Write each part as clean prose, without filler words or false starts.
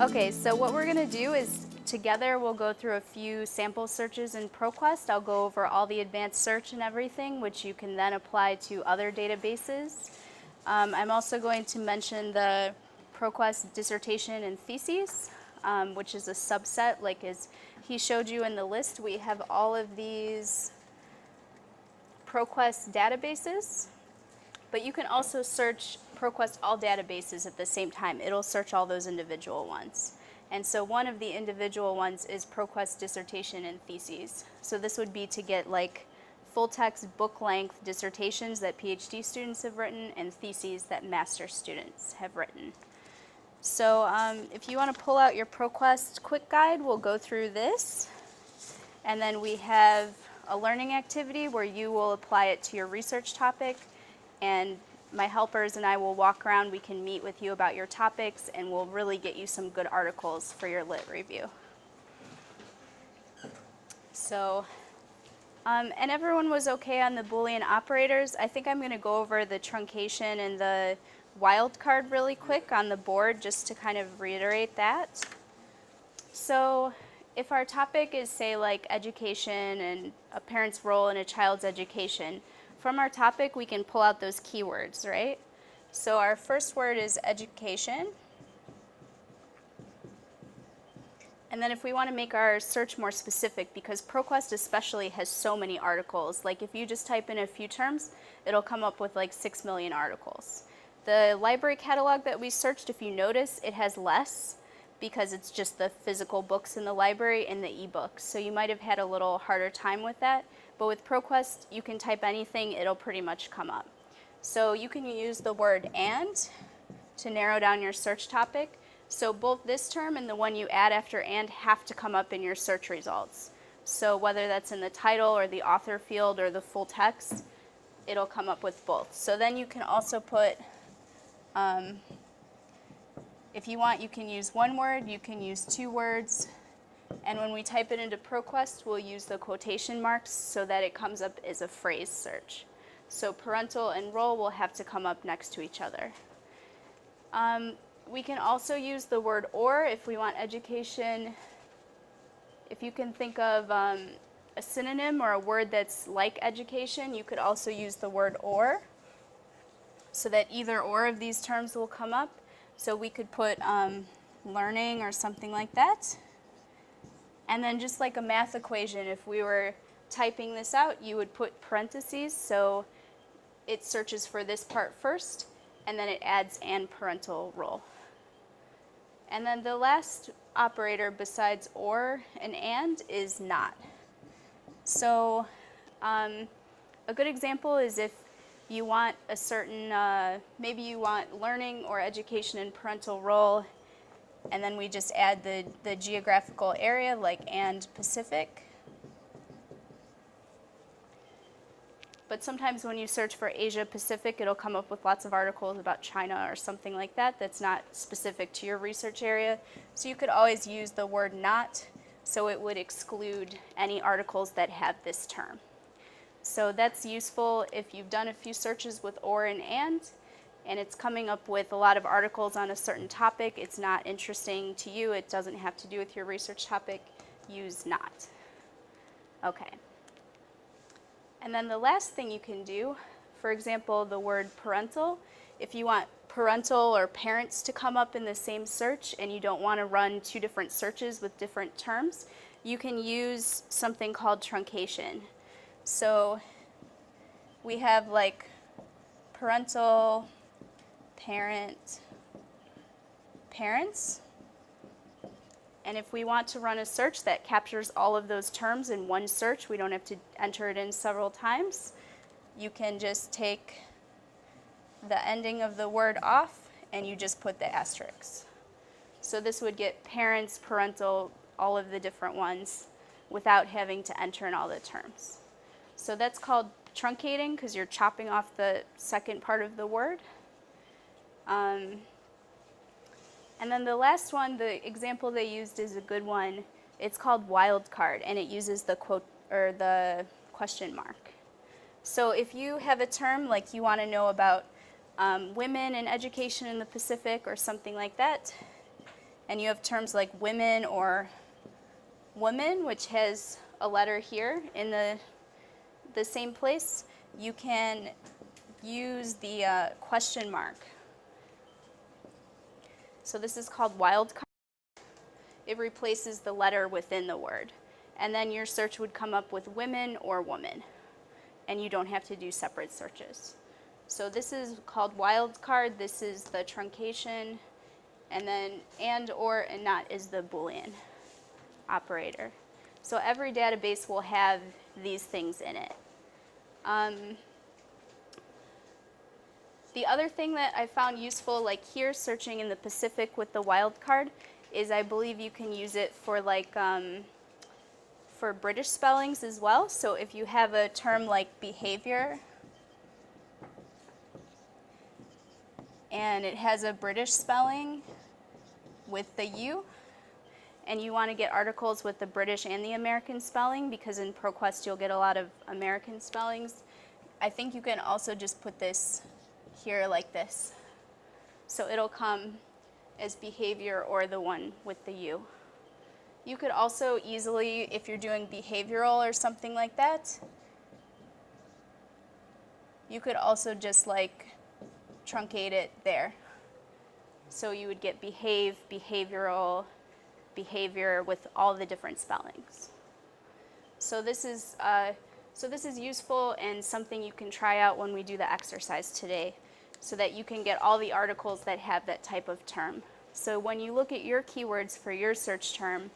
Okay, so what we're going to do is together we'll go through a few sample searches in ProQuest. I'll go over all the advanced search and everything, which you can then apply to other databases. I'm also going to mention the ProQuest dissertation and theses, which is a subset. Like as he showed you in the list, we have all of these ProQuest databases, but you can also search ProQuest all databases at the same time. It'll search all those individual ones. And so one of the individual ones is ProQuest dissertation and theses. So this would be to get like full text book length dissertations that PhD students have written and theses that master's students have written. So if you want to pull out your ProQuest quick guide, we'll go through this. And then we have a learning activity where you will apply it to your research topic, and my helpers and I will walk around. We can meet with you about your topics, and we'll really get you some good articles for your lit review. So, and everyone was okay on the Boolean operators. I think I'm going to go over the truncation and the wildcard really quick on the board just to kind of reiterate that. So if our topic is, say, like education and a parent's role in a child's education, from our topic we can pull out those keywords, right? So our first word is education. And then if we want to make our search more specific, because ProQuest especially has so many articles, like if you just type in a few terms, it'll come up with like 6 million articles. The library catalog that we searched, if you notice, it has less because it's just the physical books in the library and the ebooks. So you might have had a little harder time with that. But with ProQuest, you can type anything, it'll pretty much come up. So you can use the word "and" to narrow down your search topic. So both this term and the one you add after "and" have to come up in your search results. So whether that's in the title or the author field or the full text, it'll come up with both. So then you can also put, if you want, you can use one word, you can use 2 words. And when we type it into ProQuest, we'll use the quotation marks so that it comes up as a phrase search. So parental and role will have to come up next to each other. We can also use the word "or" if we want education. If you can think of a synonym or a word that's like education, you could also use the word "or" so that either or of these terms will come up. So we could put learning or something like that. And then just like a math equation, if we were typing this out, you would put parentheses, so it searches for this part first, and then it adds "and parental role." And then the last operator besides "or" and "and" is "not." So a good example is if you want a certain, maybe you want learning or education and parental role, and then we just add the geographical area, like "and Pacific." But sometimes when you search for Asia Pacific, it'll come up with lots of articles about China or something like that that's not specific to your research area. So you could always use the word "not", so it would exclude any articles that have this term. So that's useful if you've done a few searches with "or" and "and it's coming up with a lot of articles on a certain topic. It's not interesting to you. It doesn't have to do with your research topic. Use "not". Okay. And then the last thing you can do, for example, the word parental. If you want parental or parents to come up in the same search and you don't want to run 2 different searches with different terms, you can use something called truncation. So we have like parental, parent, parents. And if we want to run a search that captures all of those terms in one search, we don't have to enter it in several times. You can just take the ending of the word off and you just put the asterisk. So this would get parents, parental, all of the different ones without having to enter in all the terms. So that's called truncating because you're chopping off the second part of the word. And then the last one, the example they used is a good one. It's called wildcard, and it uses the quote or the question mark. So if you have a term like you want to know about women and education in the Pacific or something like that, and you have terms like women or woman, which has a letter here in the same place, you can use the question mark. So this is called wildcard. It replaces the letter within the word. And then your search would come up with women or woman. And you don't have to do separate searches. So this is called wildcard. This is the truncation. And then and, or, and not is the Boolean operator. So every database will have these things in it. The other thing that I found useful, like here, searching in the Pacific with the wildcard, is I believe you can use it for like for British spellings as well. So if you have a term like behavior, and it has a British spelling with the U, and you want to get articles with the British and the American spelling, because in ProQuest you'll get a lot of American spellings, I think you can also just put this here like this. So it'll come as behavior or the one with the U. You could also easily, if you're doing behavioral or something like that, you could also just like truncate it there. So you would get behave, behavioral, behavior with all the different spellings. So this is useful and something you can try out when we do the exercise today, so that you can get all the articles that have that type of term. So when you look at your keywords for your search term,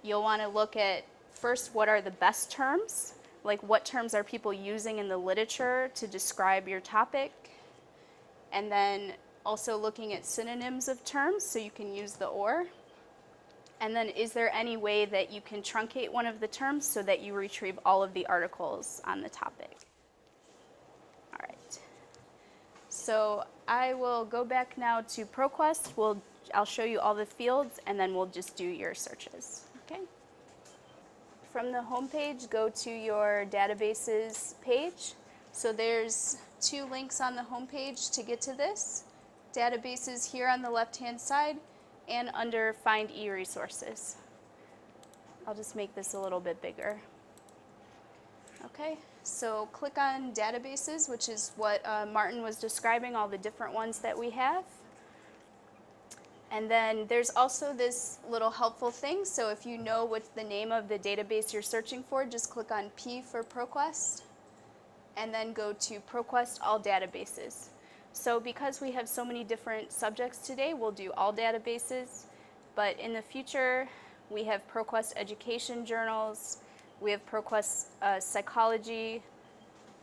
you'll want to look at first what are the best terms, like what terms are people using in the literature to describe your topic, and then also looking at synonyms of terms, so you can use the or. And then is there any way that you can truncate one of the terms so that you retrieve all of the articles on the topic? All right. So I will go back now to ProQuest. I'll show you all the fields, and then we'll just do your searches. Okay. From the home page, go to your databases page. So there's 2 links on the home page to get to this. Databases here on the left-hand side, and under Find eResources. I'll just make this a little bit bigger. Okay, so click on databases, which is what Martin was describing, all the different ones that we have. And then there's also this little helpful thing. So if you know what's the name of the database you're searching for, just click on P for ProQuest, and then go to ProQuest All Databases. So because we have so many different subjects today, we'll do all databases. But in the future, we have ProQuest Education Journals, we have ProQuest Psychology,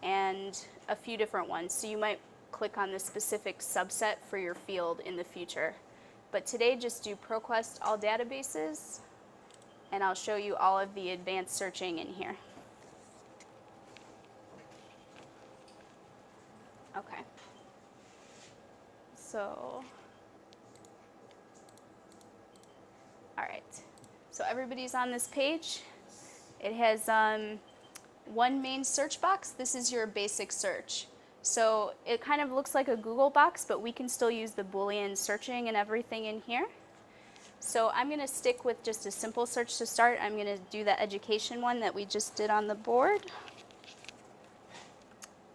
and a few different ones. So you might click on the specific subset for your field in the future. But today, just do ProQuest All Databases, and I'll show you all of the advanced searching in here. Okay. So, all right. So everybody's on this page. It has one main search box. This is your basic search. So it kind of looks like a Google box, but we can still use the Boolean searching and everything in here. So I'm going to stick with just a simple search to start. I'm going to do the education one that we just did on the board.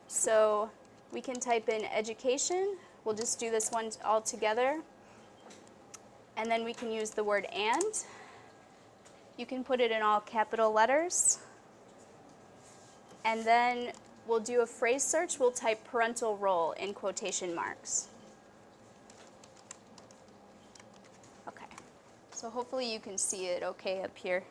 So we can type in education. We'll just do this one all together. And then we can use the word and. You can put it in all capital letters. And then we'll do a phrase search. We'll type parental role in quotation marks. Okay. So hopefully you can see it okay up here.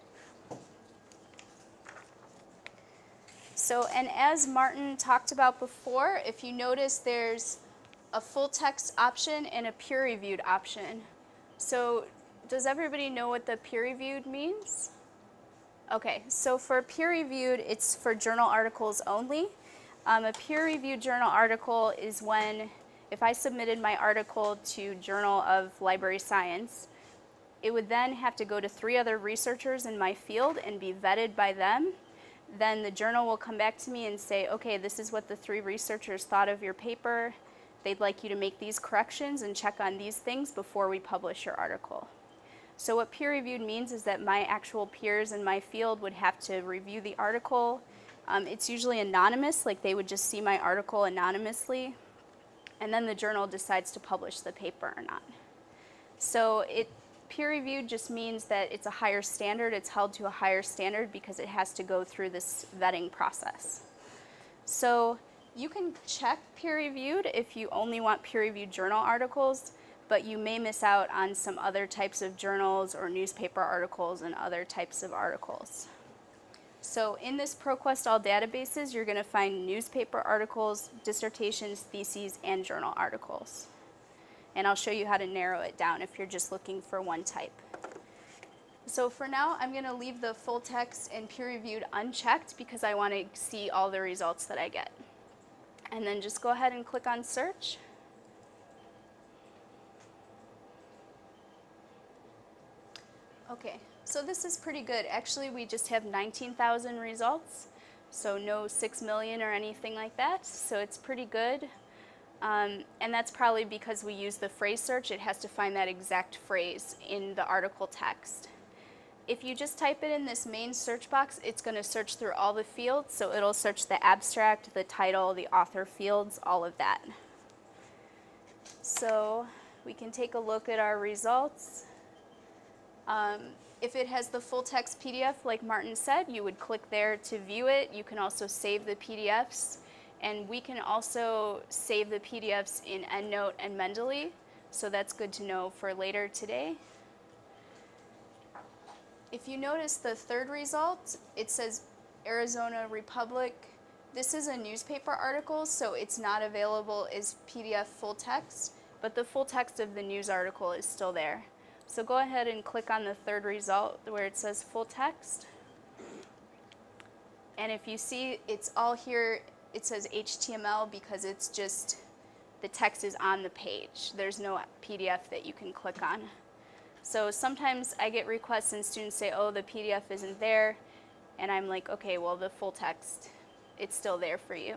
So, and as Martin talked about before, if you notice there's a full text option and a peer-reviewed option. So does everybody know what the peer-reviewed means? Okay, so for peer-reviewed, it's for journal articles only. A peer-reviewed journal article is when, if I submitted my article to Journal of Library Science, it would then have to go to 3 other researchers in my field and be vetted by them. Then the journal will come back to me and say, okay, this is what the 3 researchers thought of your paper. They'd like you to make these corrections and check on these things before we publish your article. So what peer-reviewed means is that my actual peers in my field would have to review the article. It's usually anonymous, like they would just see my article anonymously, and then the journal decides to publish the paper or not. So peer-reviewed just means that it's a higher standard, it's held to a higher standard because it has to go through this vetting process. So you can check peer-reviewed if you only want peer-reviewed journal articles, but you may miss out on some other types of journals or newspaper articles and other types of articles. So in this ProQuest All databases, you're going to find newspaper articles, dissertations, theses, and journal articles. And I'll show you how to narrow it down if you're just looking for one type. So for now, I'm going to leave the full text and peer-reviewed unchecked because I want to see all the results that I get. And then just go ahead and click on search. Okay, so this is pretty good. Actually, we just have 19,000 results, so no 6 million or anything like that, so it's pretty good. And that's probably because we use the phrase search. It has to find that exact phrase in the article text. If you just type it in this main search box, it's going to search through all the fields, so it'll search the abstract, the title, the author fields, all of that. So we can take a look at our results. If it has the full text PDF, like Martin said, you would click there to view it. You can also save the PDFs, and we can also save the PDFs in EndNote and Mendeley, so that's good to know for later today. If you notice the third result, it says Arizona Republic. This is a newspaper article, so it's not available as PDF full text, but the full text of the news article is still there. So go ahead and click on the third result where it says full text. And if you see, it's all here, it says HTML because it's just, the text is on the page. There's no PDF that you can click on. So sometimes I get requests and students say, oh, the PDF isn't there. And I'm like, okay, well, the full text, it's still there for you.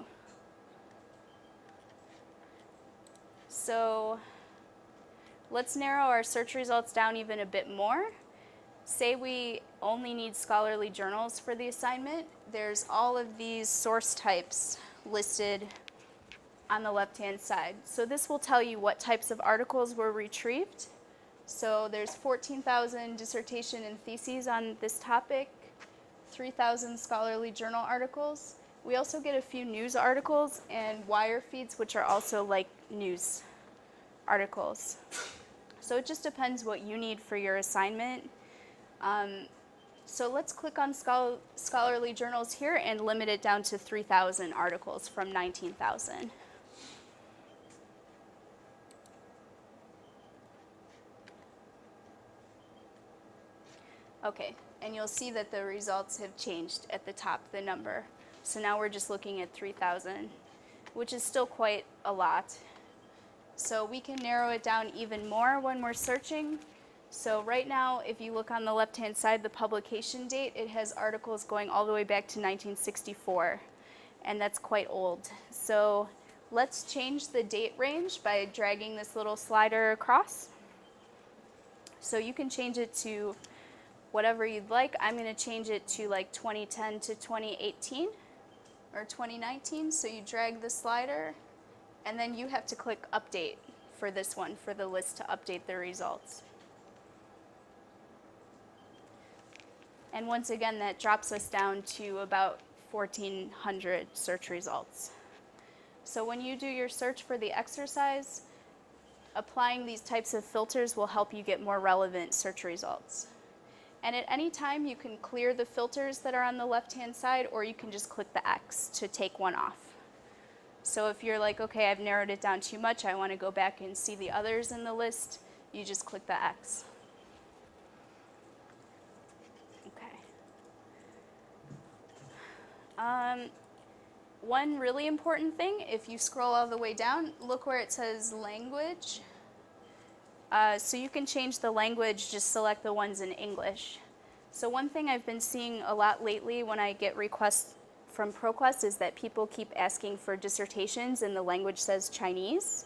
So let's narrow our search results down even a bit more. Say we only need scholarly journals for the assignment. There's all of these source types listed on the left-hand side. So this will tell you what types of articles were retrieved. So there's 14,000 dissertation and theses on this topic, 3,000 scholarly journal articles. We also get a few news articles and wire feeds, which are also like news articles. So it just depends what you need for your assignment. So let's click on scholarly journals here and limit it down to 3,000 articles from 19,000. Okay, and you'll see that the results have changed at the top, the number. So now we're just looking at 3,000, which is still quite a lot. So we can narrow it down even more when we're searching. So right now, if you look on the left-hand side, the publication date, it has articles going all the way back to 1964, and that's quite old. So let's change the date range by dragging this little slider across. So you can change it to whatever you'd like. I'm going to change it to like 2010 to 2018 or 2019. So you drag the slider, and then you have to click update for this one, for the list to update the results. And once again, that drops us down to about 1,400 search results. So when you do your search for the exercise, applying these types of filters will help you get more relevant search results. And at any time, you can clear the filters that are on the left-hand side, or you can just click the X to take one off. So if you're like, okay, I've narrowed it down too much, I want to go back and see the others in the list, you just click the X. Okay. One really important thing, if you scroll all the way down, look where it says language. So you can change the language, just select the ones in English. So one thing I've been seeing a lot lately when I get requests from ProQuest is that people keep asking for dissertations and the language says Chinese.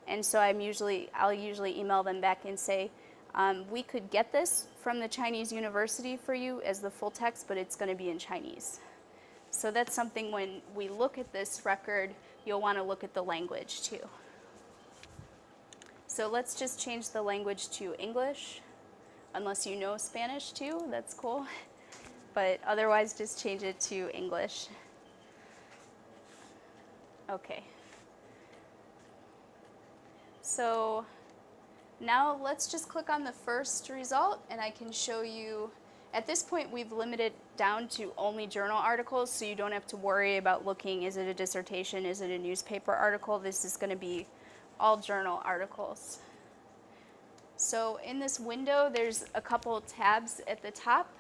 And so I'll usually email them back and say, We could get this from the Chinese university for you as the full text, but it's going to be in Chinese. So that's something when we look at this record, you'll want to look at the language too. So let's just change the language to English, unless you know Spanish too, that's cool. But otherwise, just change it to English. Okay. So now let's just click on the first result, and I can show you. At this point, we've limited down to only journal articles, so you don't have to worry about looking, is it a dissertation, is it a newspaper article? This is going to be all journal articles. So in this window, there's a couple tabs at the top.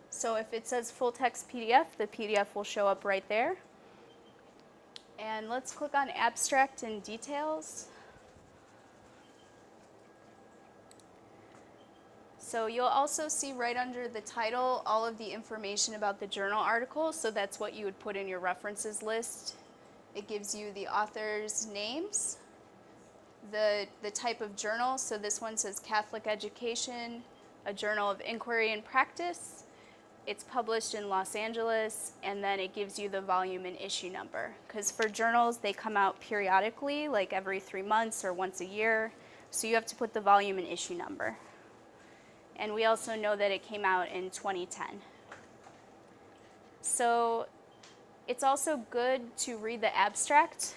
So if it says full text PDF, the PDF will show up right there. And let's click on abstract and details. So you'll also see right under the title all of the information about the journal article, so that's what you would put in your references list. It gives you the author's names, the type of journal, so this one says Catholic Education, a journal of inquiry and practice. It's published in Los Angeles, and then it gives you the volume and issue number. Because for journals, they come out periodically, like every 3 months or once a year, so you have to put the volume and issue number. And we also know that it came out in 2010. So it's also good to read the abstract,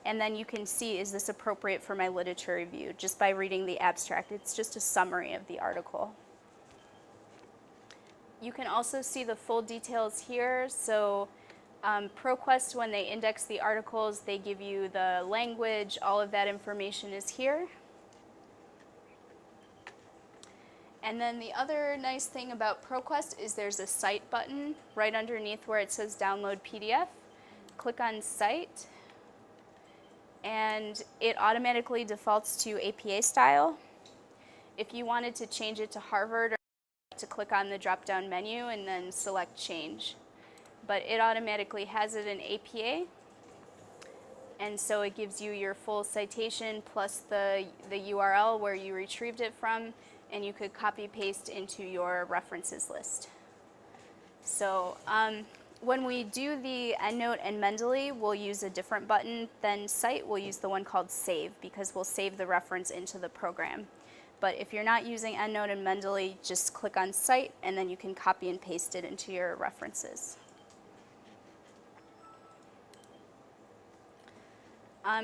and then you can see, is this appropriate for my literature review, just by reading the abstract. It's just a summary of the article. You can also see the full details here. So ProQuest, when they index the articles, they give you the language. All of that information is here. And then the other nice thing about ProQuest is there's a Cite button right underneath where it says Download PDF. Click on Cite, and it automatically defaults to APA style. If you wanted to change it to Harvard, or to click on the drop-down menu and then select Change. But it automatically has it in APA, and so it gives you your full citation plus the URL where you retrieved it from, and you could copy-paste into your references list. So when we do the EndNote and Mendeley, we'll use a different button than Cite. We'll use the one called Save, because we'll save the reference into the program. But if you're not using EndNote and Mendeley, just click on Cite, and then you can copy and paste it into your references.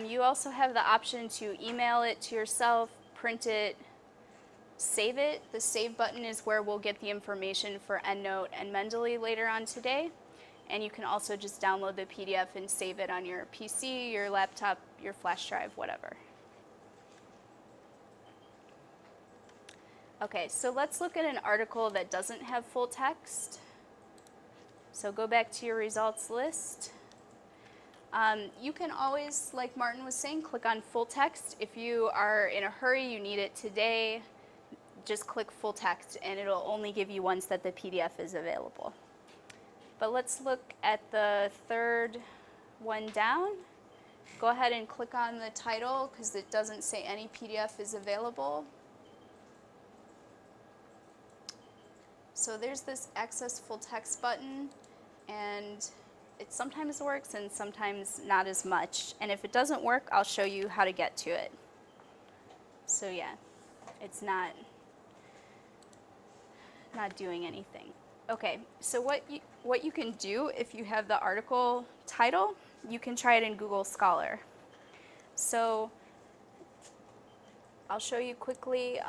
You also have the option to email it to yourself, print it, save it. The Save button is where we'll get the information for EndNote and Mendeley later on today. And you can also just download the PDF and save it on your PC, your laptop, your flash drive, whatever. Okay, so let's look at an article that doesn't have full text. So go back to your results list. You can always, like Martin was saying, click on full text. If you are in a hurry, you need it today, just click full text, and it'll only give you ones that the PDF is available. But let's look at the third one down. Go ahead and click on the title, because it doesn't say any PDF is available. So there's this Access Full Text button, and it sometimes works and sometimes not as much. And if it doesn't work, I'll show you how to get to it. So yeah, it's not doing anything. Okay, so what you can do if you have the article title, you can try it in Google Scholar. So I'll show you quickly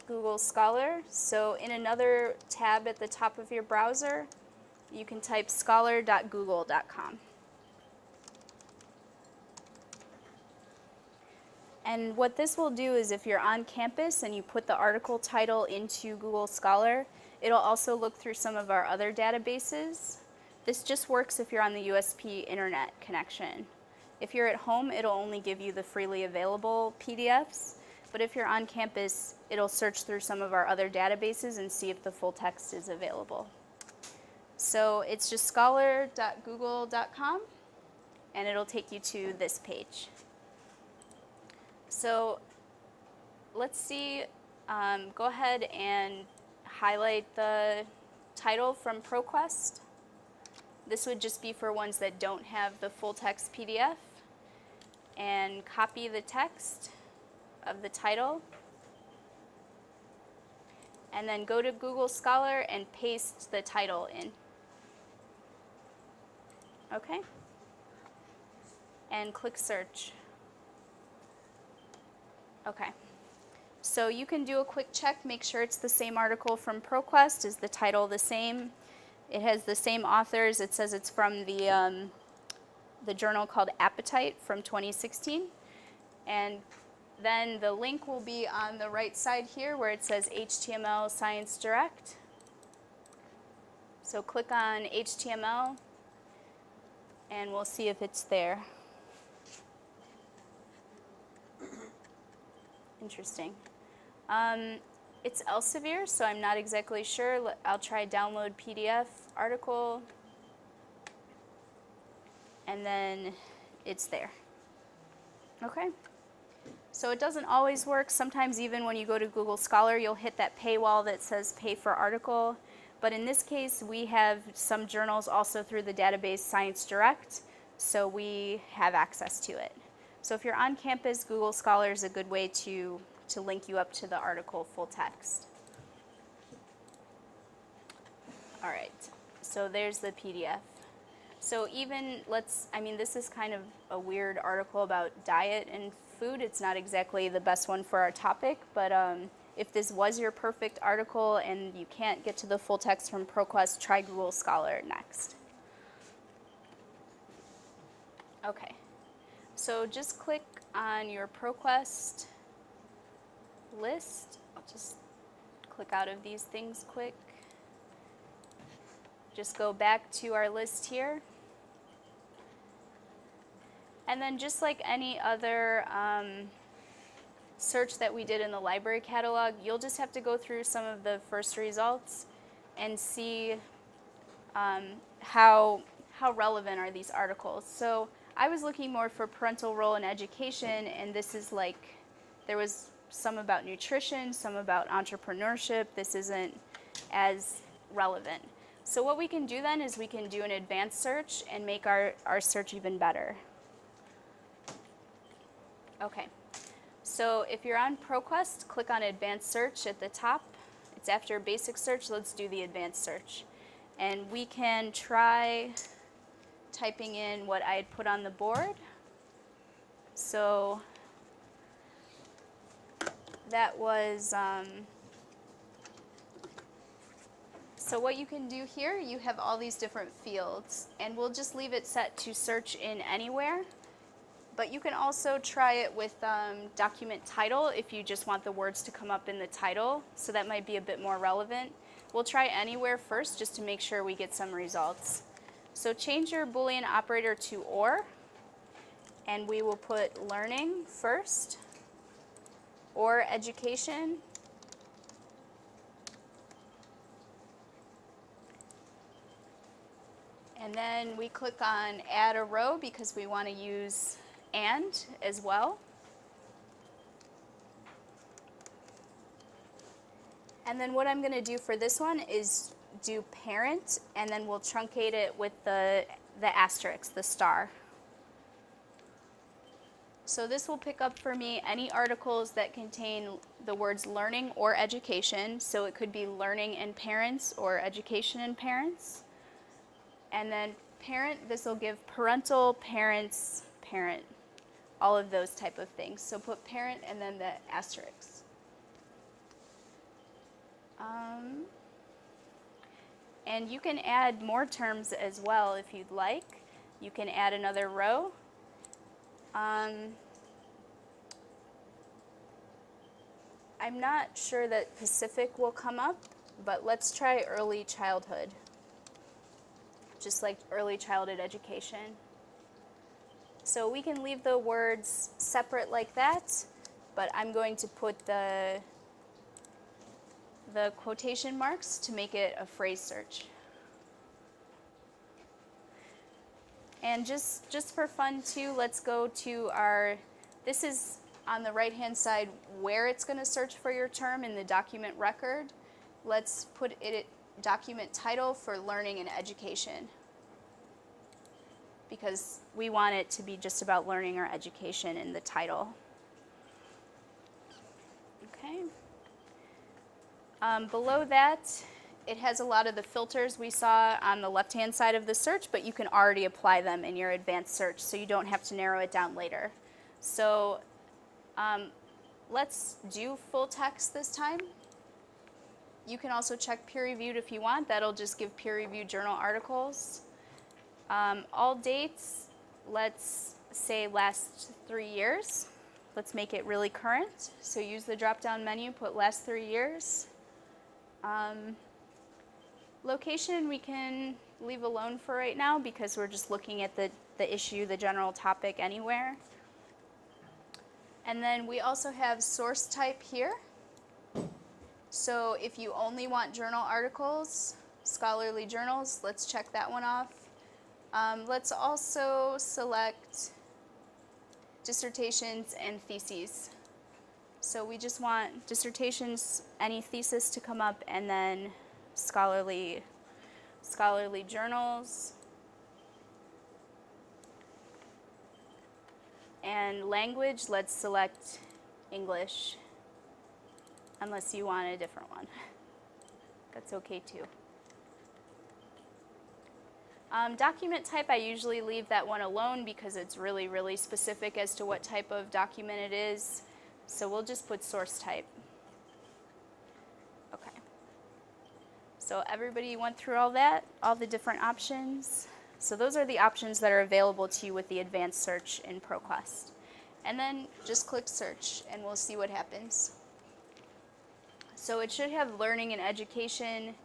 Google Scholar. So in another tab at the top of your browser, you can type scholar.google.com. And what this will do is if you're on campus and you put the article title into Google Scholar, it'll also look through some of our other databases. This just works if you're on the USP internet connection. If you're at home, it'll only give you the freely available PDFs. But if you're on campus, it'll search through some of our other databases and see if the full text is available. So it's just scholar.google.com, and it'll take you to this page. So let's see go ahead and highlight the title from ProQuest. This would just be for ones that don't have the full text PDF. And copy the text of the title. And then go to Google Scholar and paste the title in. Okay? And click search. Okay. So you can do a quick check, make sure it's the same article from ProQuest. Is the title the same? It has the same authors. It says it's from the journal called Appetite from 2016. And then the link will be on the right side here where it says HTML Science Direct. So click on HTML and we'll see if it's there. Interesting. It's Elsevier, so I'm not exactly sure. I'll try download PDF article. And then it's there. Okay. So it doesn't always work. Sometimes even when you go to Google Scholar, you'll hit that paywall that says pay for article. But in this case, we have some journals also through the database Science Direct, so we have access to it. So if you're on campus, Google Scholar is a good way to link you up to the article full text. All right, so there's the PDF. So even this is kind of a weird article about diet and food. It's not exactly the best one for our topic, but if this was your perfect article and you can't get to the full text from ProQuest, try Google Scholar next. Okay, so just click on your ProQuest list. I'll just click out of these things quick. Just go back to our list here. And then just like any other search that we did in the library catalog, you'll just have to go through some of the first results and see how relevant are these articles. So I was looking more for parental role in education, and this is like, there was some about nutrition, some about entrepreneurship. This isn't as relevant. So what we can do then is we can do an advanced search and make our search even better. Okay, so if you're on ProQuest, click on Advanced Search at the top. It's after Basic Search. Let's do the Advanced Search. And we can try typing in what I had put on the board. So that was, so what you can do here, you have all these different fields, and we'll just leave it set to search in anywhere. But you can also try it with document title if you just want the words to come up in the title, so that might be a bit more relevant. We'll try anywhere first just to make sure we get some results. So change your Boolean operator to or, and we will put learning first, or education, and then we click on add a row because we want to use and as well. And then what I'm going to do for this one is do parent, and then we'll truncate it with the asterisk, the star. So this will pick up for me any articles that contain the words learning or education. So it could be learning and parents or education and parents. And then parent, this will give parental, parents, parent. All of those type of things. So put parent and then the asterisk. And you can add more terms as well if you'd like. You can add another row. I'm not sure that Pacific will come up, but let's try early childhood. Just like early childhood education. So we can leave the words separate like that, but I'm going to put the quotation marks to make it a phrase search. And just for fun too, let's go to our, this is on the right-hand side where it's going to search for your term in the document record. Let's put it document title for learning and education, because we want it to be just about learning or education in the title. Okay. Below that, it has a lot of the filters we saw on the left-hand side of the search, but you can already apply them in your advanced search, so you don't have to narrow it down later. So let's do full text this time. You can also check peer-reviewed if you want. That'll just give peer-reviewed journal articles. All dates, let's say last 3 years. Let's make it really current. So use the drop-down menu, put last 3 years. Location we can leave alone for right now because we're just looking at the issue, the general topic anywhere. And then we also have source type here. So if you only want journal articles, scholarly journals, let's check that one off. Let's also select dissertations and theses. So we just want dissertations, any thesis to come up, and then scholarly journals. And language, let's select English, unless you want a different one. That's okay too. Document type, I usually leave that one alone because it's really, really specific as to what type of document it is. So we'll just put source type. Okay. So everybody went through all that, all the different options. So those are the options that are available to you with the advanced search in ProQuest. And then just click search and we'll see what happens. So it should have learning and education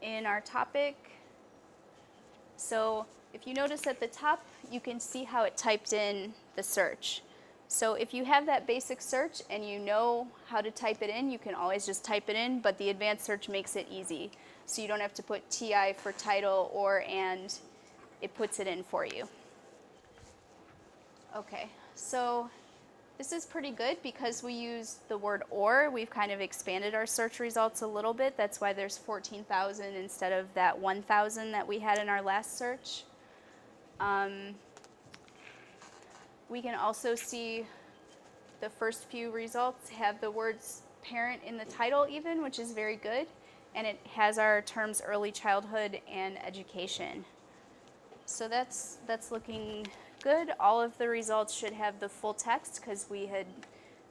in our topic. So if you notice at the top, you can see how it typed in the search. So if you have that basic search and you know how to type it in, you can always just type it in, but the advanced search makes it easy. So you don't have to put TI for title or and, it puts it in for you. Okay, so this is pretty good because we use the word or. We've kind of expanded our search results a little bit. That's why there's 14,000 instead of that 1,000 that we had in our last search. We can also see the first few results have the words parent in the title even, which is very good. And it has our terms early childhood and education. So that's looking good. All of the results should have the full text because we had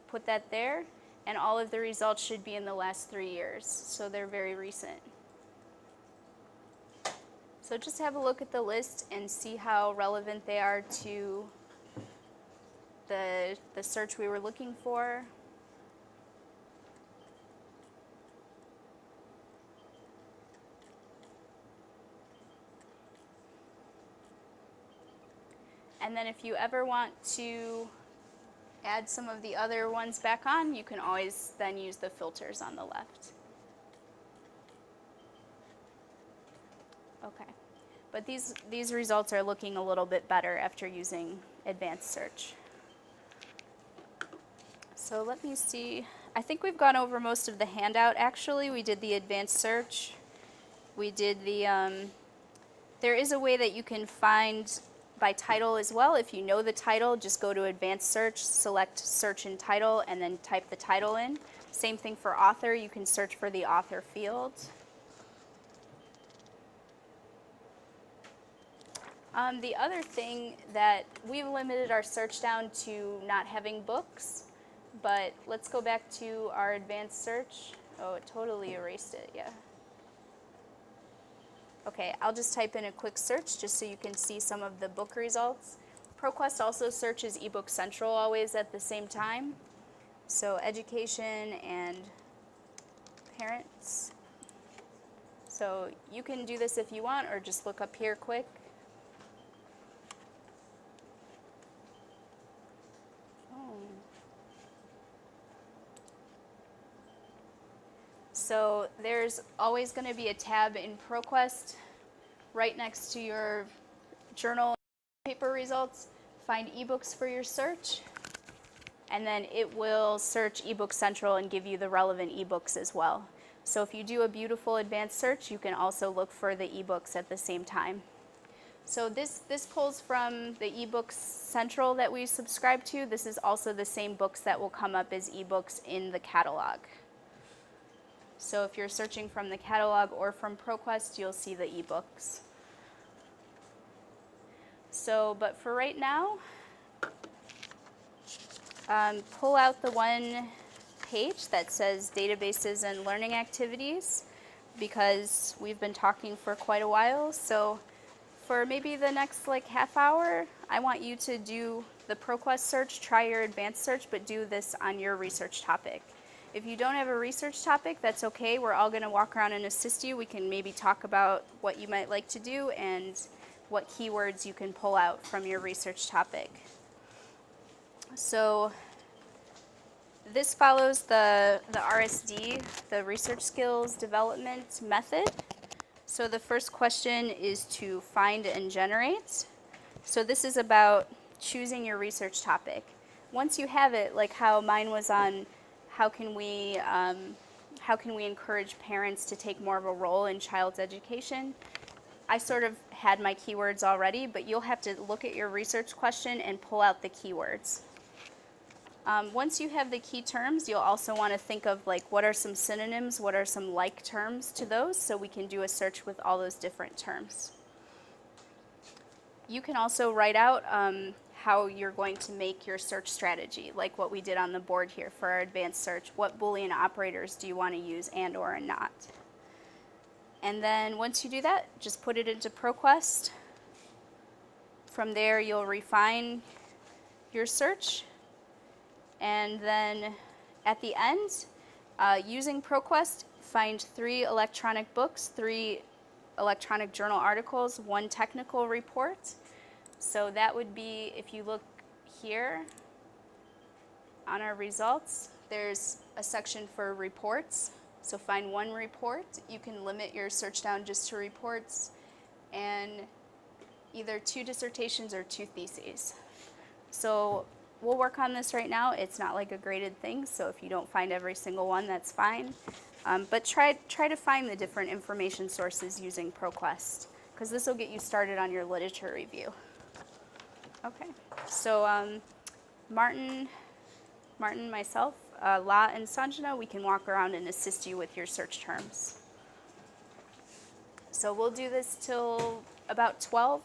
put that there. And all of the results should be in the last 3 years. So they're very recent. So just have a look at the list and see how relevant they are to the search we were looking for. And then if you ever want to add some of the other ones back on, you can always then use the filters on the left. Okay, but these results are looking a little bit better after using advanced search. So let me see. I think we've gone over most of the handout actually. We did the advanced search. We did the, there is a way that you can find by title as well. If you know the title, just go to advanced search, select search in title, and then type the title in. Same thing for author. You can search for the author field. The other thing that we've limited our search down to not having books, but let's go back to our advanced search. Oh, it totally erased it, yeah. Okay, I'll just type in a quick search just so you can see some of the book results. ProQuest also searches eBook Central always at the same time. So education and parents. So you can do this if you want or just look up here quick. So there's always going to be a tab in ProQuest right next to your journal paper results. Find ebooks for your search. and then it will search eBook Central and give you the relevant ebooks as well. So if you do a beautiful advanced search, you can also look for the ebooks at the same time. So this pulls from the eBooks Central that we subscribe to. This is also the same books that will come up as ebooks in the catalog. So if you're searching from the catalog or from ProQuest, you'll see the ebooks. So, but for right now, pull out the one page that says databases and learning activities, because we've been talking for quite a while. So for maybe the next like half hour, I want you to do the ProQuest search, try your advanced search, but do this on your research topic. If you don't have a research topic, that's okay. We're all going to walk around and assist you. We can maybe talk about what you might like to do and what keywords you can pull out from your research topic. So this follows the RSD, the Research Skills Development Method. So the first question is to find and generate. So this is about choosing your research topic. Once you have it, like how mine was on how can we encourage parents to take more of a role in child's education, I sort of had my keywords already, but you'll have to look at your research question and pull out the keywords. Once you have the key terms, you'll also want to think of like what are some synonyms, what are some like terms to those, so we can do a search with all those different terms. You can also write out how you're going to make your search strategy, like what we did on the board here for our advanced search. What Boolean operators do you want to use and or not? And then once you do that, just put it into ProQuest. From there, you'll refine your search. And then at the end, using ProQuest, find 3 electronic books, 3 electronic journal articles, 1 technical report. So that would be, if you look here on our results, there's a section for reports. So find 1 report. You can limit your search down just to reports, and either 2 dissertations or 2 theses. So we'll work on this right now. It's not like a graded thing, so if you don't find every single one, that's fine. But try to find the different information sources using ProQuest, because this will get you started on your literature review. Okay, so Martin, myself, La, and Sanjana, we can walk around and assist you with your search terms. So we'll do this till about 12.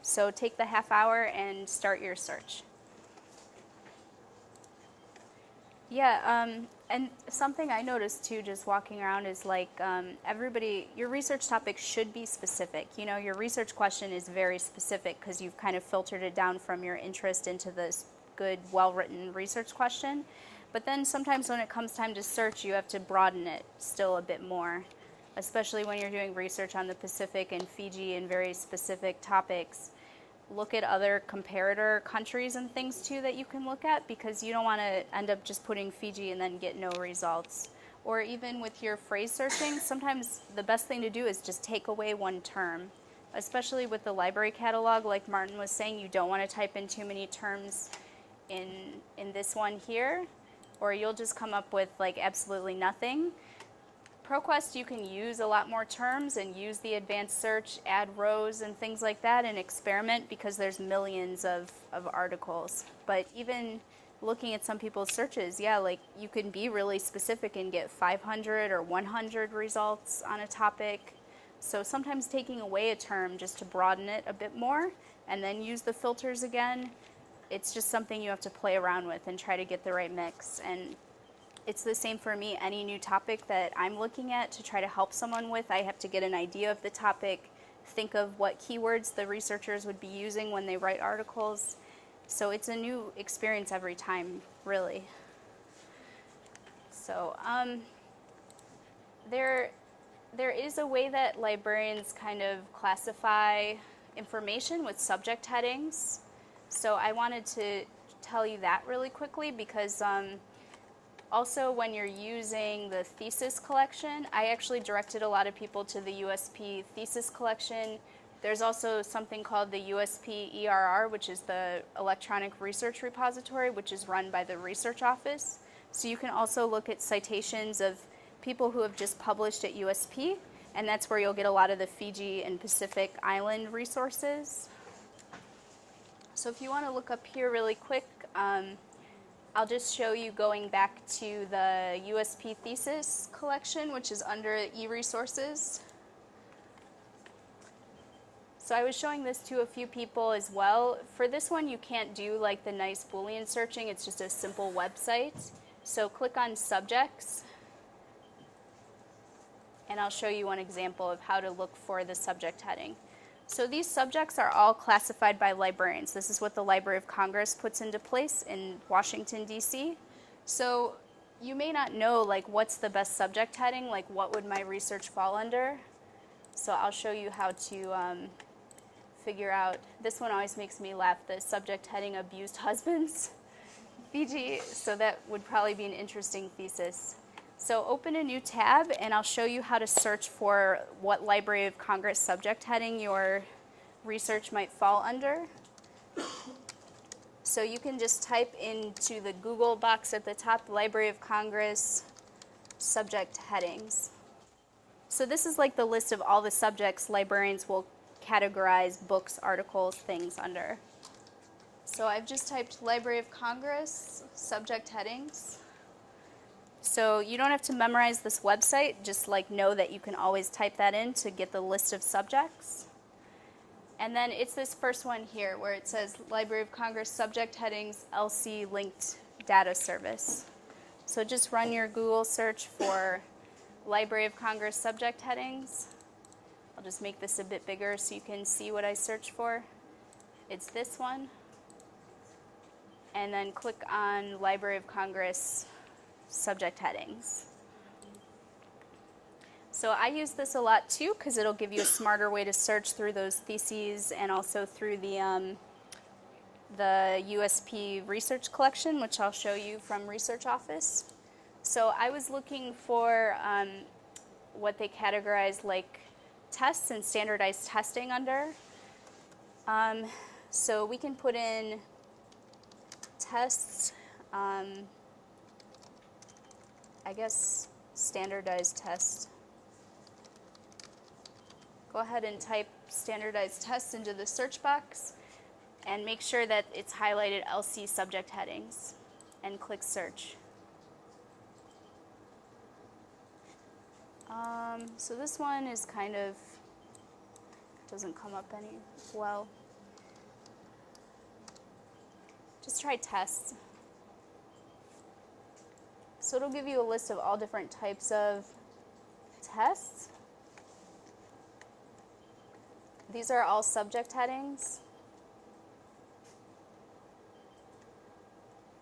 So take the half hour and start your search. Yeah, and something I noticed too, just walking around, is like everybody, your research topic should be specific. You know, your research question is very specific because you've kind of filtered it down from your interest into this good, well-written research question. But then sometimes when it comes time to search, you have to broaden it still a bit more, especially when you're doing research on the Pacific and Fiji and very specific topics. Look at other comparator countries and things too that you can look at, because you don't want to end up just putting Fiji and then get no results. Or even with your phrase searching, sometimes the best thing to do is just take away 1 term. Especially with the library catalog, like Martin was saying, you don't want to type in too many terms in this one here, or you'll just come up with like absolutely nothing. ProQuest, you can use a lot more terms and use the advanced search, add rows and things like that, and experiment, because there's millions of articles. But even looking at some people's searches, yeah, like you can be really specific and get 500 or 100 results on a topic. So sometimes taking away a term just to broaden it a bit more and then use the filters again, it's just something you have to play around with and try to get the right mix. And it's the same for me. Any new topic that I'm looking at to try to help someone with, I have to get an idea of the topic, think of what keywords the researchers would be using when they write articles. So it's a new experience every time, really. So there is a way that librarians kind of classify information with subject headings. So I wanted to tell you that really quickly, because also, when you're using the thesis collection, I actually directed a lot of people to the USP thesis collection. There's also something called the USP ERR, which is the Electronic Research Repository, which is run by the research office. So you can also look at citations of people who have just published at USP, and that's where you'll get a lot of the Fiji and Pacific Island resources. So if you want to look up here really quick, I'll just show you going back to the USP thesis collection, which is under e-resources. So I was showing this to a few people as well. For this one, you can't do like the nice Boolean searching. It's just a simple website. So click on subjects, and I'll show you one example of how to look for the subject heading. So these subjects are all classified by librarians. This is what the Library of Congress puts into place in Washington, D.C. So you may not know like what's the best subject heading, like what would my research fall under. So I'll show you how to figure out. This one always makes me laugh, the subject heading abused husbands, Fiji. So that would probably be an interesting thesis. So open a new tab, and I'll show you how to search for what Library of Congress subject heading your research might fall under. So you can just type into the Google box at the top, Library of Congress subject headings. So this is like the list of all the subjects librarians will categorize books, articles, things under. So I've just typed Library of Congress subject headings. So you don't have to memorize this website, just like know that you can always type that in to get the list of subjects. And then it's this first one here where it says Library of Congress subject headings LC linked data service. So just run your Google search for Library of Congress subject headings. I'll just make this a bit bigger so you can see what I searched for. It's this one. And then click on Library of Congress subject headings. So I use this a lot too because it'll give you a smarter way to search through those theses and also through the USP research collection, which I'll show you from Research Office. So I was looking for what they categorize like tests and standardized testing under. So we can put in tests, I guess standardized test. Go ahead and type standardized tests into the search box and make sure that it's highlighted LC subject headings and click search. So this one is kind of, doesn't come up any well. Just try tests. So it'll give you a list of all different types of tests. These are all subject headings.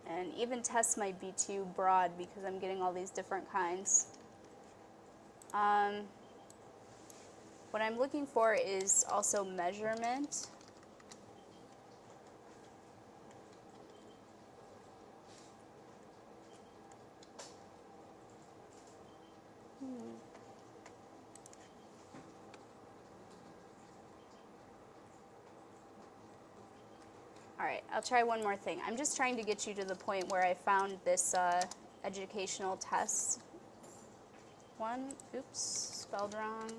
And even tests might be too broad because I'm getting all these different kinds. What I'm looking for is also measurement. All right, I'll try one more thing. I'm just trying to get you to the point where I found this educational test one. Oops, spelled wrong.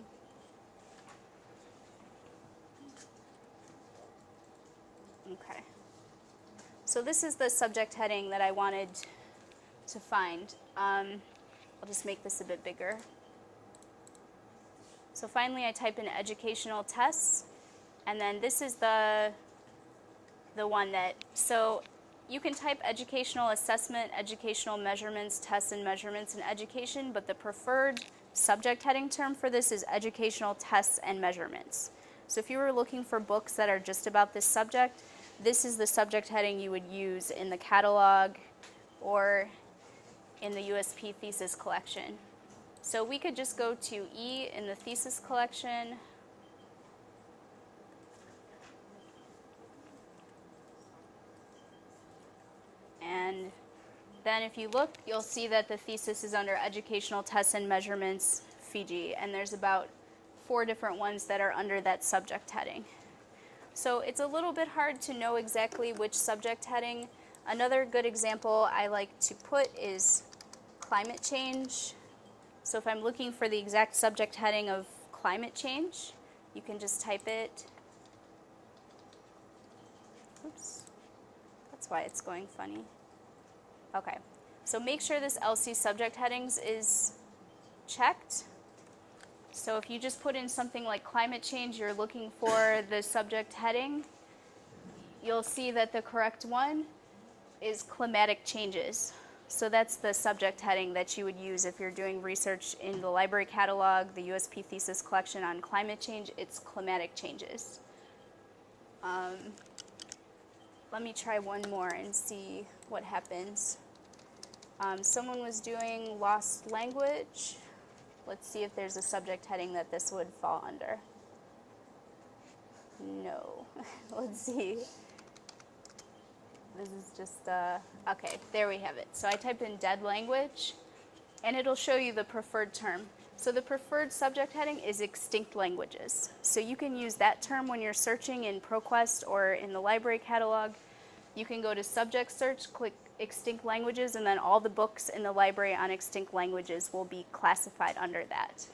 Okay. So this is the subject heading that I wanted to find. I'll just make this a bit bigger. So finally I type in educational tests, and then this is the one that, so you can type educational assessment, educational measurements, tests and measurements in education, but the preferred subject heading term for this is educational tests and measurements. So if you were looking for books that are just about this subject, this is the subject heading you would use in the catalog or in the USP thesis collection. So we could just go to E in the thesis collection. And then if you look, you'll see that the thesis is under Educational Tests and Measurements, Fiji, and there's about 4 different ones that are under that subject heading. So it's a little bit hard to know exactly which subject heading. Another good example I like to put is climate change. So if I'm looking for the exact subject heading of climate change, you can just type it. Oops, that's why it's going funny. Okay, so make sure this LC subject headings is checked. So if you just put in something like climate change, you're looking for the subject heading, you'll see that the correct one is climatic changes. So that's the subject heading that you would use if you're doing research in the library catalog, the USP thesis collection on climate change. It's climatic changes. Let me try one more and see what happens. Someone was doing lost language. Let's see if there's a subject heading that this would fall under. No. Let's see. This is just, okay, there we have it. So I type in dead language, and it'll show you the preferred term. So the preferred subject heading is extinct languages. So you can use that term when you're searching in ProQuest or in the library catalog. You can go to subject search, click extinct languages, and then all the books in the library on extinct languages will be classified under that.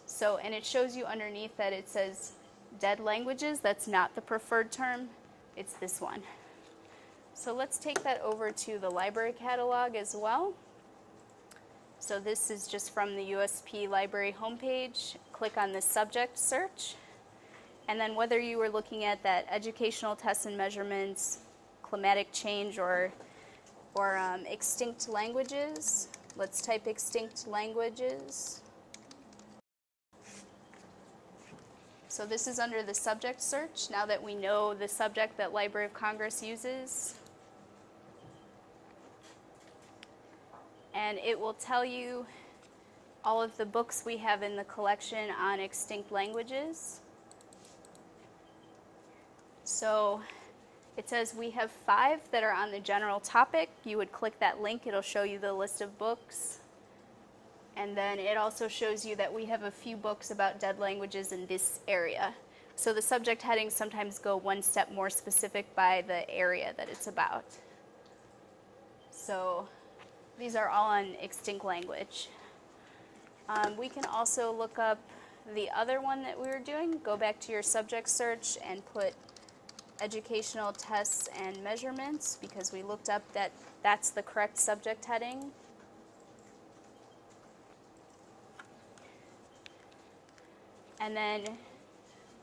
So, and it shows you underneath that it says dead languages. That's not the preferred term, it's this one. So let's take that over to the library catalog as well. So this is just from the USP library homepage. Click on the subject search. And then whether you were looking at that educational tests and measurements, climatic change, or extinct languages, let's type extinct languages. So this is under the subject search, now that we know the subject that Library of Congress uses. And it will tell you all of the books we have in the collection on extinct languages. So it says we have 5 that are on the general topic. You would click that link, it'll show you the list of books. And then it also shows you that we have a few books about dead languages in this area. So the subject headings sometimes go one step more specific by the area that it's about. So these are all on extinct language. We can also look up the other one that we were doing. Go back to your subject search and put educational tests and measurements, because we looked up that that's the correct subject heading. And then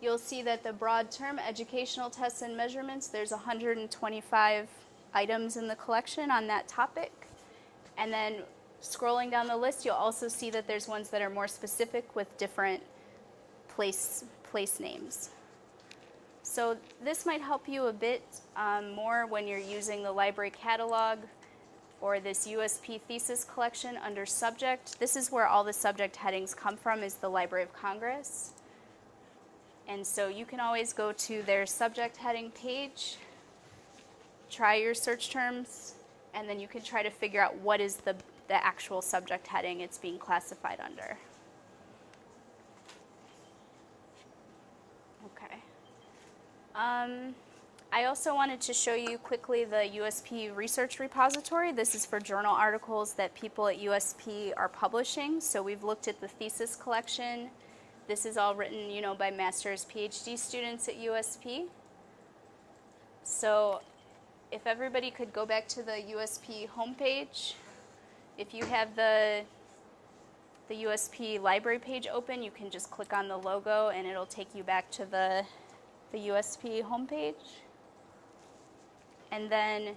you'll see that the broad term, educational tests and measurements, there's 125 items in the collection on that topic. And then scrolling down the list, you'll also see that there's ones that are more specific with different place names. So this might help you a bit more when you're using the library catalog or this USP thesis collection under subject. This is where all the subject headings come from, is the Library of Congress. And so you can always go to their subject heading page, try your search terms, and then you can try to figure out what is the actual subject heading it's being classified under. Okay. I also wanted to show you quickly the USP Research Repository. This is for journal articles that people at USP are publishing. So we've looked at the thesis collection. This is all written, by master's, PhD students at USP. So if everybody could go back to the USP homepage, if you have the USP library page open, you can just click on the logo and it'll take you back to the USP homepage. And then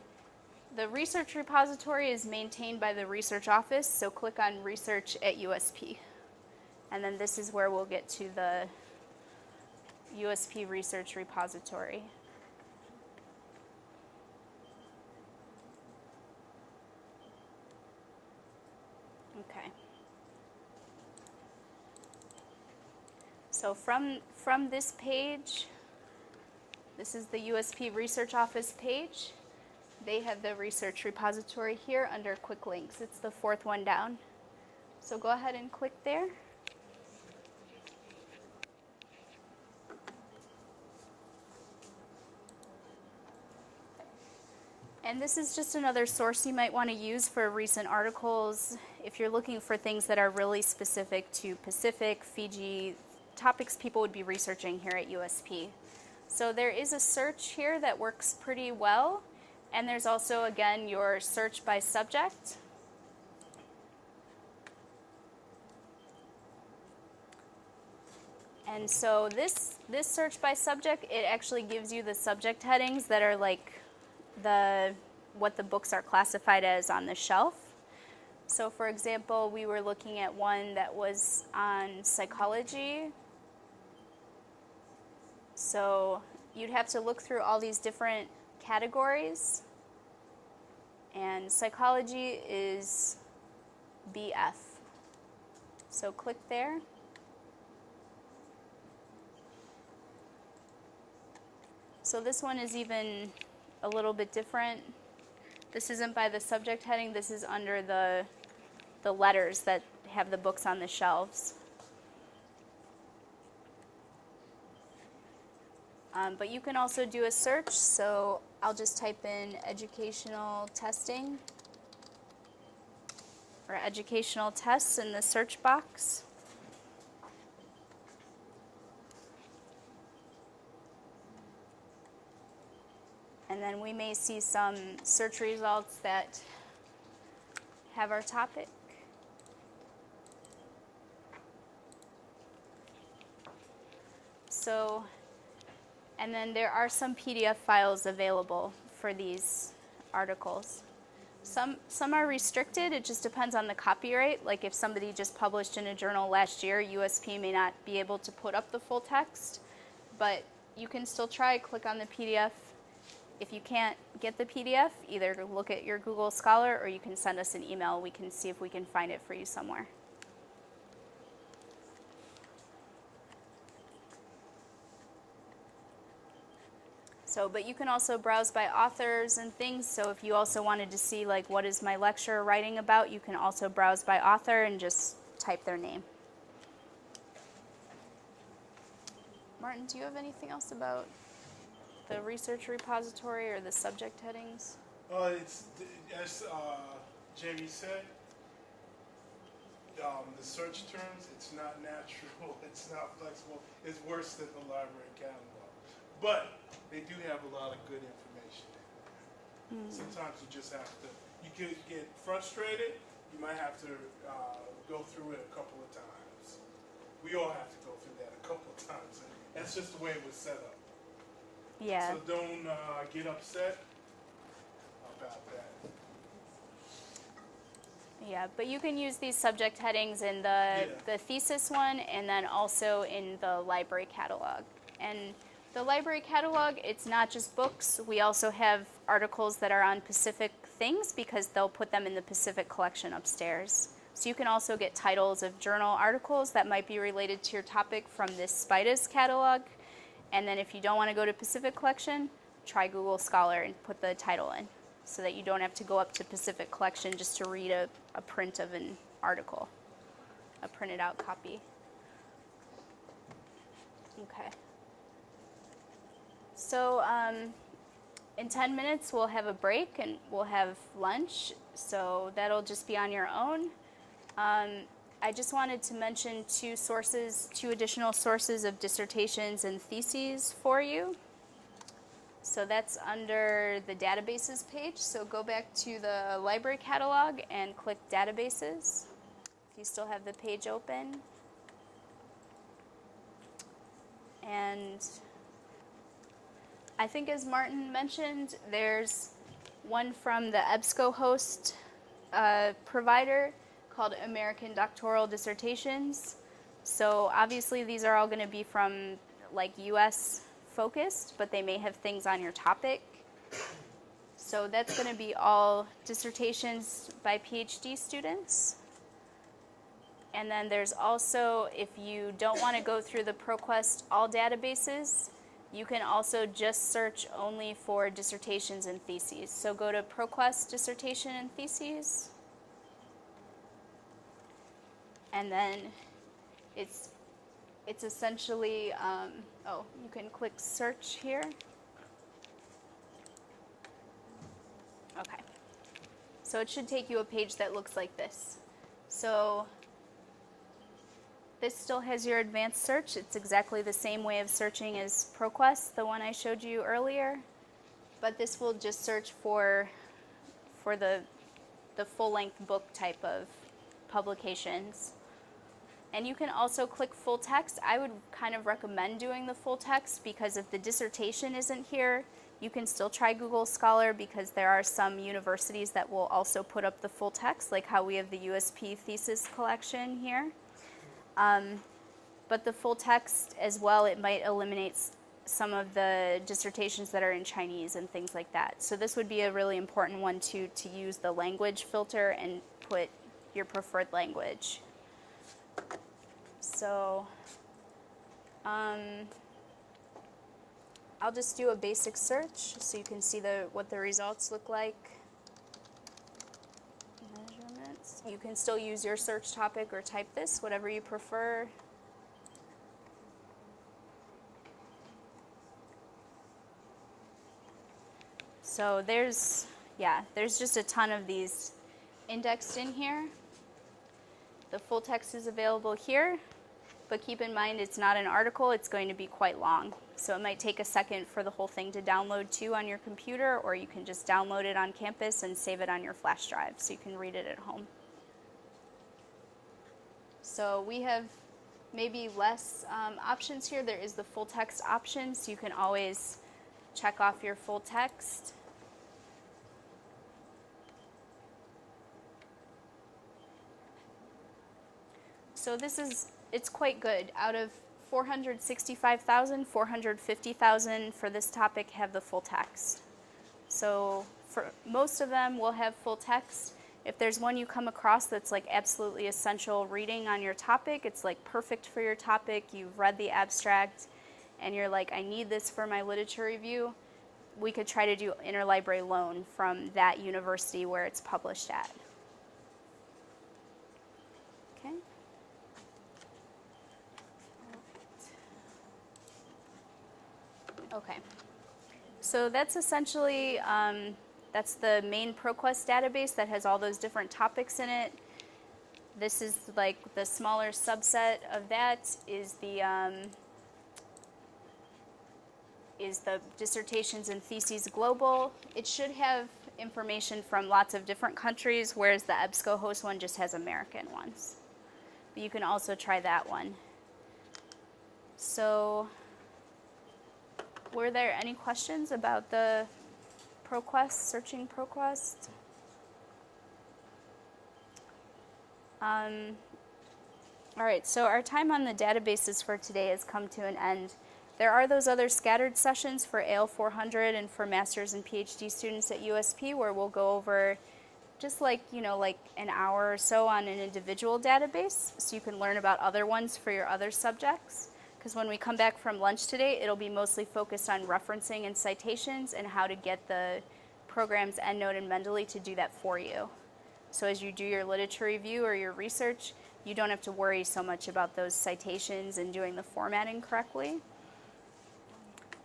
the research repository is maintained by the research office, so click on Research at USP. And then this is where we'll get to the USP Research Repository. Okay. So from this page, this is the USP Research Office page. They have the research repository here under Quick Links. It's the 4th one down. So go ahead and click there. And this is just another source you might want to use for recent articles if you're looking for things that are really specific to Pacific, Fiji, topics people would be researching here at USP. So there is a search here that works pretty well, and there's also, again, your search by subject. And so this search by subject, it actually gives you the subject headings that are like what the books are classified as on the shelf. So for example, we were looking at one that was on psychology. So you'd have to look through all these different categories, and psychology is BF. So click there. So this one is even a little bit different. This isn't by the subject heading, this is under the letters that have the books on the shelves. But you can also do a search, so I'll just type in educational testing or educational tests in the search box. And then we may see some search results that have our topic. So, and then there are some PDF files available for these articles. Some are restricted, it just depends on the copyright. Like if somebody just published in a journal last year, USP may not be able to put up the full text, but you can still try, click on the PDF. If you can't get the PDF, either look at your Google Scholar or you can send us an email. We can see if we can find it for you somewhere. So, but you can also browse by authors and things. So if you also wanted to see like what is my lecturer writing about, you can also browse by author and just type their name. Martin, do you have anything else about the research repository or the subject headings? It's as Jamie said, the search terms, it's not natural, it's not flexible, it's worse than the library catalog. But they do have a lot of good information in there. Sometimes you just have to, you could get frustrated, you might have to go through it a couple of times. We all have to go through that a couple of times. And that's just the way it was set up. Yeah. So don't get upset about that. Yeah, but you can use these subject headings in the thesis one and then also in the library catalog. And the library catalog, it's not just books. We also have articles that are on Pacific things because they'll put them in the Pacific collection upstairs. So you can also get titles of journal articles that might be related to your topic from this SPIDIS catalog. And then if you don't want to go to Pacific collection, try Google Scholar and put the title in so that you don't have to go up to Pacific collection just to read a print of an article, a printed out copy. Okay. So in 10 minutes we'll have a break and we'll have lunch, so that'll just be on your own. I just wanted to mention two additional sources of dissertations and theses for you. So that's under the databases page, so go back to the library catalog and click databases if you still have the page open. And I think as Martin mentioned, there's one from the EBSCOhost provider called American Doctoral Dissertations. So obviously these are all going to be from like US focused, but they may have things on your topic. So that's going to be all dissertations by PhD students. And then there's also, if you don't want to go through the ProQuest all databases, you can also just search only for dissertations and theses. So go to ProQuest dissertation and theses. And then it's essentially, you can click search here. So it should take you a page that looks like this. So this still has your advanced search. It's exactly the same way of searching as ProQuest, the one I showed you earlier. But this will just search for the full-length book type of publications. And you can also click full text. I would kind of recommend doing the full text because if the dissertation isn't here, you can still try Google Scholar because there are some universities that will also put up the full text, like how we have the USP thesis collection here. But the full text as well, it might eliminate some of the dissertations that are in Chinese and things like that. So this would be a really important one to use the language filter and put your preferred language. So I'll just do a basic search so you can see what the results look like. Measurements. You can still use your search topic or type this, whatever you prefer. So there's just a ton of these indexed in here. The full text is available here, but keep in mind it's not an article, it's going to be quite long. So it might take a second for the whole thing to download too on your computer, or you can just download it on campus and save it on your flash drive so you can read it at home. So we have maybe less options here. There is the full text option, so you can always check off your full text. So it's quite good. Out of 465,000, 450,000 for this topic have the full text. So for most of them will have full text. If there's one you come across that's like absolutely essential reading on your topic, it's like perfect for your topic, you've read the abstract, and you're like, I need this for my literature review, we could try to do interlibrary loan from that university where it's published at. Okay. Okay, so that's essentially, that's the main ProQuest database that has all those different topics in it. This is like the smaller subset of that is the Dissertations and Theses Global. It should have information from lots of different countries, whereas the EBSCOhost one just has American ones. But you can also try that one. So, were there any questions about the ProQuest, searching ProQuest? All right, so our time on the databases for today has come to an end. There are those other scattered sessions for AL 400 and for master's and PhD students at USP where we'll go over just like an hour or so on an individual database so you can learn about other ones for your other subjects. Because when we come back from lunch today, it'll be mostly focused on referencing and citations and how to get the programs EndNote and Mendeley to do that for you. So as you do your literature review or your research, you don't have to worry so much about those citations and doing the formatting correctly.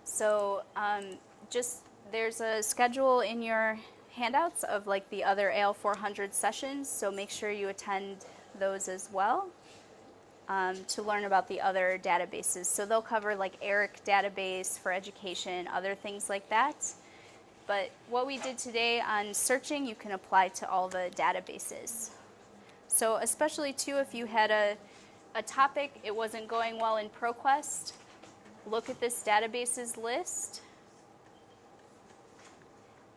So there's a schedule in your handouts of like the other AL 400 sessions, so make sure you attend those as well. To learn about the other databases. So they'll cover like ERIC database for education, other things like that. But what we did today on searching, you can apply to all the databases. So especially too, if you had a topic, it wasn't going well in ProQuest, look at this databases list.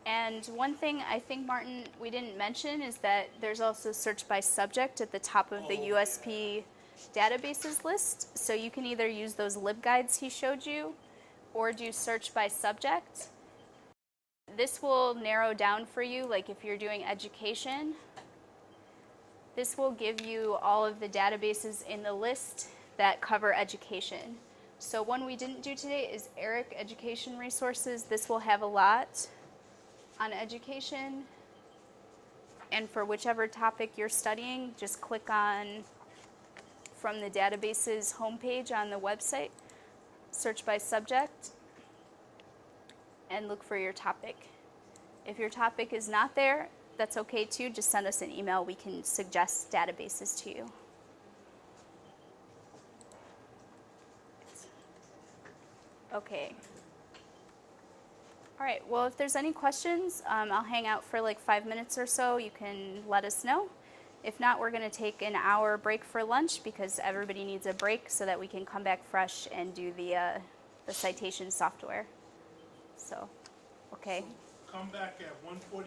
And one thing I think, Martin, we didn't mention is that there's also search by subject at the top of the USP databases list. So you can either use those libguides he showed you or do search by subject. This will narrow down for you, like if you're doing education, this will give you all of the databases in the list that cover education. So one we didn't do today is ERIC education resources. This will have a lot on education. And for whichever topic you're studying, just click on from the databases homepage on the website, search by subject, and look for your topic. If your topic is not there, that's okay too. Just send us an email. We can suggest databases to you. Okay. All right, well, if there's any questions, I'll hang out for like 5 minutes or so. You can let us know. If not, we're going to take an hour break for lunch because everybody needs a break so that we can come back fresh and do the citation software. So, okay. Come back at 1:45.